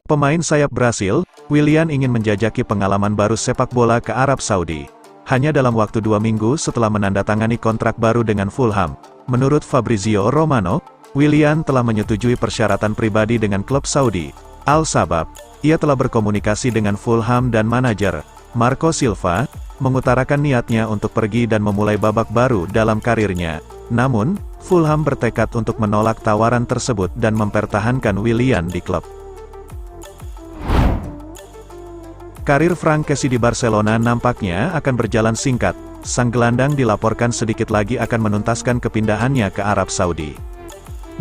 Pemain sayap Brasil, Willian ingin menjajaki pengalaman baru sepak bola ke Arab Saudi. Hanya dalam waktu 2 minggu setelah menandatangani kontrak baru dengan Fulham. Menurut Fabrizio Romano, Willian telah menyetujui persyaratan pribadi dengan klub Saudi. Al-Sabab, ia telah berkomunikasi dengan Fulham dan manajer, Marco Silva, mengutarakan niatnya untuk pergi dan memulai babak baru dalam karirnya. Namun, Fulham bertekad untuk menolak tawaran tersebut dan mempertahankan Willian di klub. Karir Franck Kessie di Barcelona nampaknya akan berjalan singkat. Sang gelandang dilaporkan sedikit lagi akan menuntaskan kepindahannya ke Arab Saudi.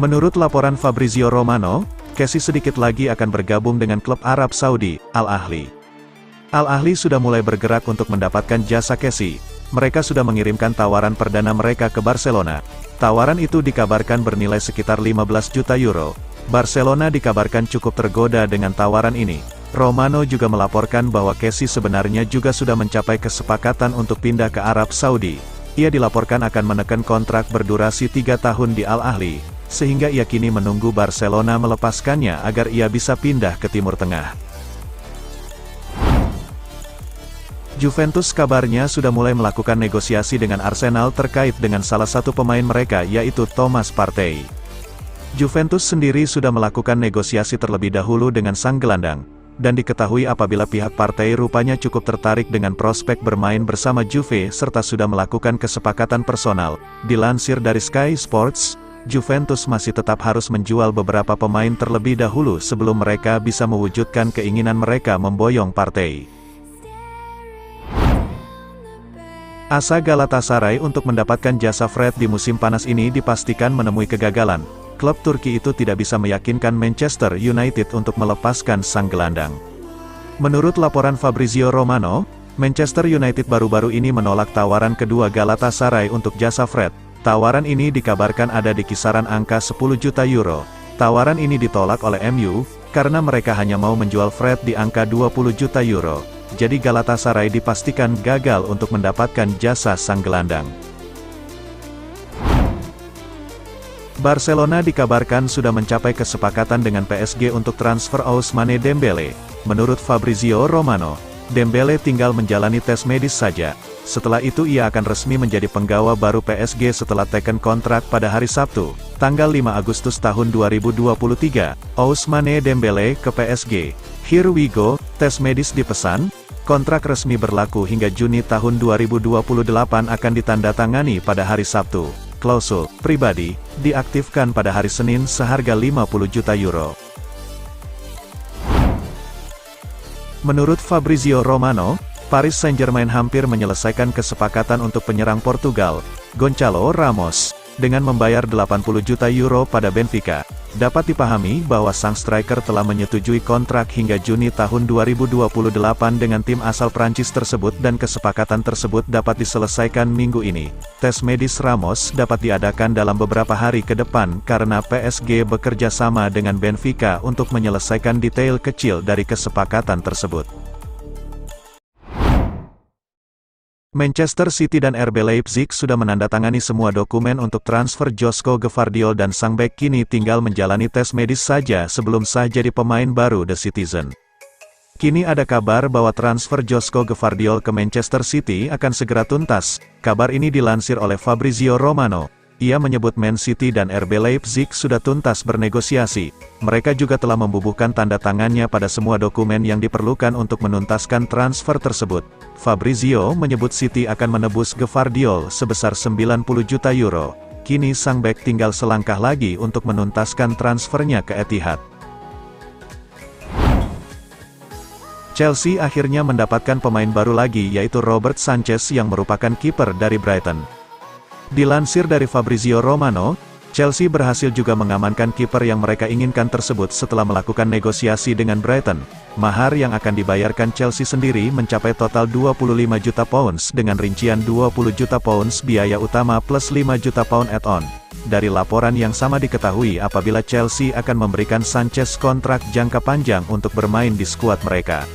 Menurut laporan Fabrizio Romano, Kessie sedikit lagi akan bergabung dengan klub Arab Saudi, Al Ahly. Al Ahly sudah mulai bergerak untuk mendapatkan jasa Kessie. Mereka sudah mengirimkan tawaran perdana mereka ke Barcelona. Tawaran itu dikabarkan bernilai sekitar 15 juta euro. Barcelona dikabarkan cukup tergoda dengan tawaran ini. Romano juga melaporkan bahwa Kessie sebenarnya juga sudah mencapai kesepakatan untuk pindah ke Arab Saudi. Ia dilaporkan akan menekan kontrak berdurasi 3 tahun di Al Ahly, sehingga ia kini menunggu Barcelona melepaskannya agar ia bisa pindah ke Timur Tengah. Juventus kabarnya sudah mulai melakukan negosiasi dengan Arsenal terkait dengan salah satu pemain mereka yaitu Thomas Partey. Juventus sendiri sudah melakukan negosiasi terlebih dahulu dengan sang gelandang. Dan diketahui apabila pihak Partey rupanya cukup tertarik dengan prospek bermain bersama Juve serta sudah melakukan kesepakatan personal. Dilansir dari Sky Sports, Juventus masih tetap harus menjual beberapa pemain terlebih dahulu sebelum mereka bisa mewujudkan keinginan mereka memboyong Partey. Asa Galatasaray untuk mendapatkan jasa Fred di musim panas ini dipastikan menemui kegagalan. Klub Turki itu tidak bisa meyakinkan Manchester United untuk melepaskan sang gelandang. Menurut laporan Fabrizio Romano, Manchester United baru-baru ini menolak tawaran kedua Galatasaray untuk jasa Fred. Tawaran ini dikabarkan ada di kisaran angka 10 juta euro. Tawaran ini ditolak oleh MU, karena mereka hanya mau menjual Fred di angka 20 juta euro. Jadi Galatasaray dipastikan gagal untuk mendapatkan jasa sang gelandang. Barcelona dikabarkan sudah mencapai kesepakatan dengan PSG untuk transfer Ousmane Dembele. Menurut Fabrizio Romano, Dembele tinggal menjalani tes medis saja. Setelah itu ia akan resmi menjadi penggawa baru PSG setelah teken kontrak pada hari Sabtu, tanggal 5 Agustus tahun 2023. Ousmane Dembele ke PSG. Here we go, tes medis dipesan. Kontrak resmi berlaku hingga Juni tahun 2028 akan ditandatangani pada hari Sabtu. Klausul pribadi diaktifkan pada hari Senin seharga 50 juta euro. Menurut Fabrizio Romano, Paris Saint-Germain hampir menyelesaikan kesepakatan untuk penyerang Portugal, Gonçalo Ramos, dengan membayar 80 juta euro pada Benfica. Dapat dipahami bahwa sang striker telah menyetujui kontrak hingga Juni tahun 2028 dengan tim asal Prancis tersebut dan kesepakatan tersebut dapat diselesaikan minggu ini. Tes medis Ramos dapat diadakan dalam beberapa hari ke depan karena PSG bekerja sama dengan Benfica untuk menyelesaikan detail kecil dari kesepakatan tersebut. Manchester City dan RB Leipzig sudah menandatangani semua dokumen untuk transfer Joško Gvardiol dan sang bek kini tinggal menjalani tes medis saja sebelum sah jadi pemain baru The Citizen. Kini ada kabar bahwa transfer Joško Gvardiol ke Manchester City akan segera tuntas. Kabar ini dilansir oleh Fabrizio Romano. Ia menyebut Man City dan RB Leipzig sudah tuntas bernegosiasi. Mereka juga telah membubuhkan tanda tangannya pada semua dokumen yang diperlukan untuk menuntaskan transfer tersebut. Fabrizio menyebut City akan menebus Gvardiol sebesar 90 juta euro. Kini sang bek tinggal selangkah lagi untuk menuntaskan transfernya ke Etihad. Chelsea akhirnya mendapatkan pemain baru lagi yaitu Robert Sanchez yang merupakan kiper dari Brighton. Dilansir dari Fabrizio Romano, Chelsea berhasil juga mengamankan kiper yang mereka inginkan tersebut setelah melakukan negosiasi dengan Brighton. Mahar yang akan dibayarkan Chelsea sendiri mencapai total 25 juta pounds dengan rincian 20 juta pounds biaya utama plus 5 juta pound add-on. Dari laporan yang sama diketahui apabila Chelsea akan memberikan Sanchez kontrak jangka panjang untuk bermain di skuad mereka.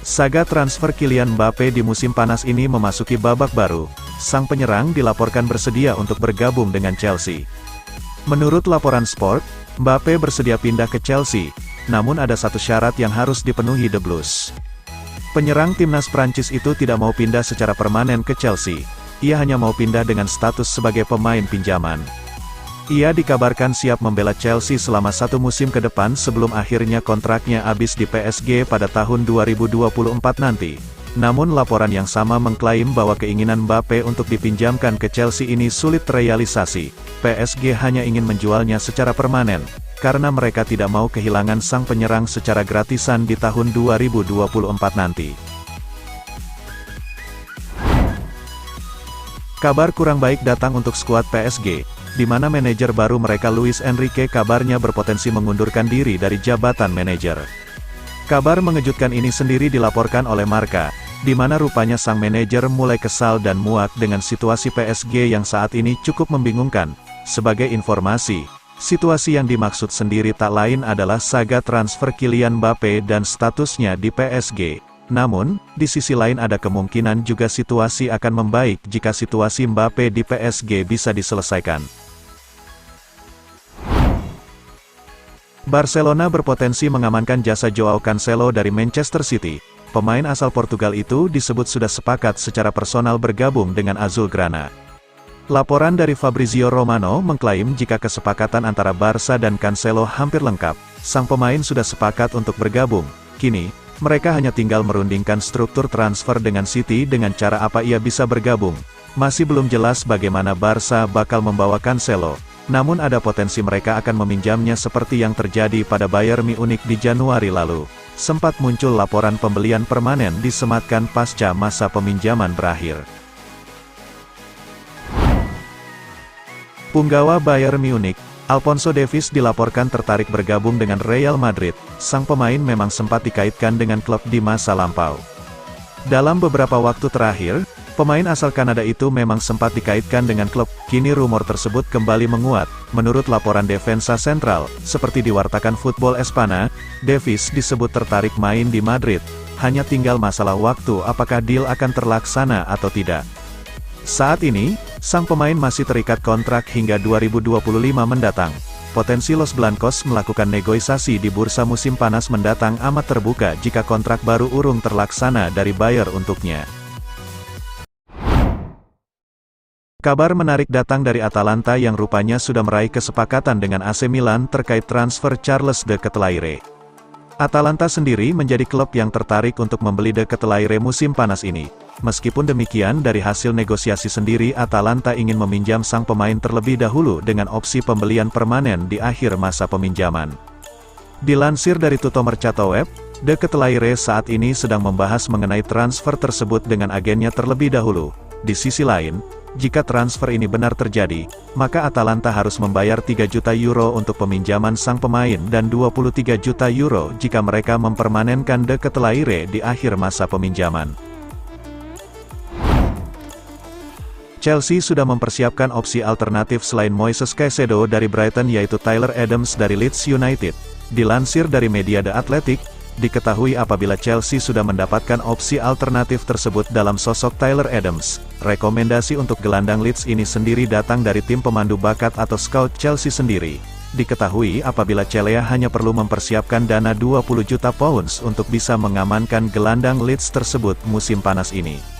Saga transfer Kylian Mbappe di musim panas ini memasuki babak baru. Sang penyerang dilaporkan bersedia untuk bergabung dengan Chelsea. Menurut laporan Sport, Mbappe bersedia pindah ke Chelsea, namun ada satu syarat yang harus dipenuhi The Blues. Penyerang timnas Prancis itu tidak mau pindah secara permanen ke Chelsea, ia hanya mau pindah dengan status sebagai pemain pinjaman. Ia dikabarkan siap membela Chelsea selama 1 musim ke depan sebelum akhirnya kontraknya habis di PSG pada tahun 2024 nanti. Namun laporan yang sama mengklaim bahwa keinginan Mbappe untuk dipinjamkan ke Chelsea ini sulit terrealisasi. PSG hanya ingin menjualnya secara permanen, karena mereka tidak mau kehilangan sang penyerang secara gratisan di tahun 2024 nanti. Kabar kurang baik datang untuk skuad PSG, di mana manajer baru mereka Luis Enrique kabarnya berpotensi mengundurkan diri dari jabatan manajer. Kabar mengejutkan ini sendiri dilaporkan oleh Marca, di mana rupanya sang manajer mulai kesal dan muak dengan situasi PSG yang saat ini cukup membingungkan. Sebagai informasi, situasi yang dimaksud sendiri tak lain adalah saga transfer Kylian Mbappe dan statusnya di PSG. Namun, di sisi lain ada kemungkinan juga situasi akan membaik jika situasi Mbappe di PSG bisa diselesaikan. Barcelona berpotensi mengamankan jasa Joao Cancelo dari Manchester City. Pemain asal Portugal itu disebut sudah sepakat secara personal bergabung dengan Azulgrana. Laporan dari Fabrizio Romano mengklaim jika kesepakatan antara Barca dan Cancelo hampir lengkap, sang pemain sudah sepakat untuk bergabung. Kini, mereka hanya tinggal merundingkan struktur transfer dengan City dengan cara apa ia bisa bergabung. Masih belum jelas bagaimana Barca bakal membawa Cancelo, namun ada potensi mereka akan meminjamnya seperti yang terjadi pada Bayern Munich di Januari lalu. Sempat muncul laporan pembelian permanen disematkan pasca masa peminjaman berakhir. Punggawa Bayern Munich, Alphonso Davies dilaporkan tertarik bergabung dengan Real Madrid. Sang pemain memang sempat dikaitkan dengan klub di masa lampau. Dalam beberapa waktu terakhir, pemain asal Kanada itu memang sempat dikaitkan dengan klub. Kini rumor tersebut kembali menguat. Menurut laporan Defensa Central, seperti diwartakan Football Espana, Davies disebut tertarik main di Madrid. Hanya tinggal masalah waktu apakah deal akan terlaksana atau tidak. Saat ini, sang pemain masih terikat kontrak hingga 2025 mendatang. Potensi Los Blancos melakukan negosiasi di bursa musim panas mendatang amat terbuka jika kontrak baru urung terlaksana dari Bayer untuknya. Kabar menarik datang dari Atalanta yang rupanya sudah meraih kesepakatan dengan AC Milan terkait transfer Charles de Ketelaere. Atalanta sendiri menjadi klub yang tertarik untuk membeli de Ketelaere musim panas ini. Meskipun demikian, dari hasil negosiasi sendiri Atalanta ingin meminjam sang pemain terlebih dahulu dengan opsi pembelian permanen di akhir masa peminjaman. Dilansir dari Tutto Mercato Web, de Ketelaere saat ini sedang membahas mengenai transfer tersebut dengan agennya terlebih dahulu. Di sisi lain, jika transfer ini benar terjadi, maka Atalanta harus membayar 3 juta euro untuk peminjaman sang pemain dan 23 juta euro jika mereka mempermanenkan de Ketelaere di akhir masa peminjaman. Chelsea sudah mempersiapkan opsi alternatif selain Moises Caicedo dari Brighton yaitu Tyler Adams dari Leeds United. Dilansir dari media The Athletic, diketahui apabila Chelsea sudah mendapatkan opsi alternatif tersebut dalam sosok Tyler Adams. Rekomendasi untuk gelandang Leeds ini sendiri datang dari tim pemandu bakat atau scout Chelsea sendiri. Diketahui apabila Chelsea hanya perlu mempersiapkan dana 20 juta pounds untuk bisa mengamankan gelandang Leeds tersebut musim panas ini.